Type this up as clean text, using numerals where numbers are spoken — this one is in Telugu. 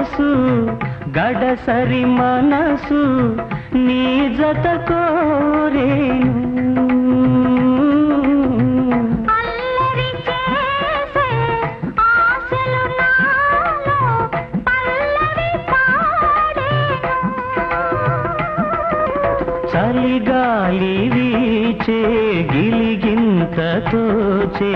సొగసు గడసరి మనసు నీ జత కోరేను చలిగాలి వీచే గిలిగింత తోచే